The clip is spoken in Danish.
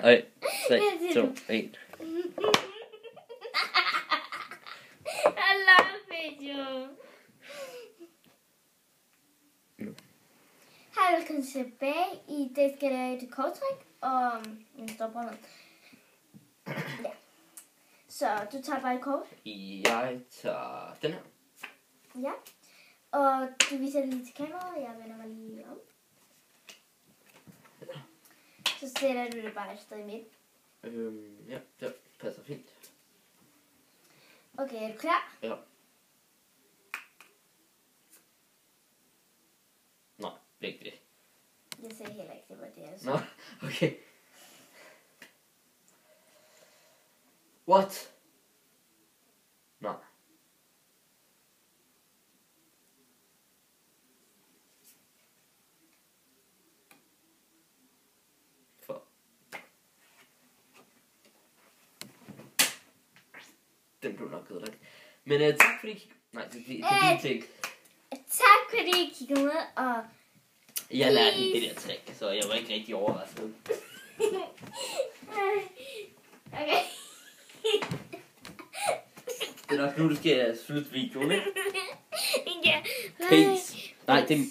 Ej, 3, 2, 1. I love it, jo. Hej, velkommen tilbage. I dag skal jeg lave et korttræk og en stopbrænder. Ja. Så du tager bare et kort. Jeg tager den her. Ja. Og du viser det lige til kameraet. Jeg vender mig lige om. Så sætter du det bare et sted i midten. Ja, det passer fint. Okay, er du klar? Ja. Nej, ikke det. Jeg ser heller ikke, det var det, jeg så. Nå, okay. What? Nej. For. Den blev nok ødelagt. Men tak fordi I nej, det er din ting. Tak fordi I kiggede med, og Jeg lærte det der trick, så jeg var ikke rigtig overrasket. okay. Det er nok nu, du skal slutte videoen, ikke? Ja. Peace. Nej, det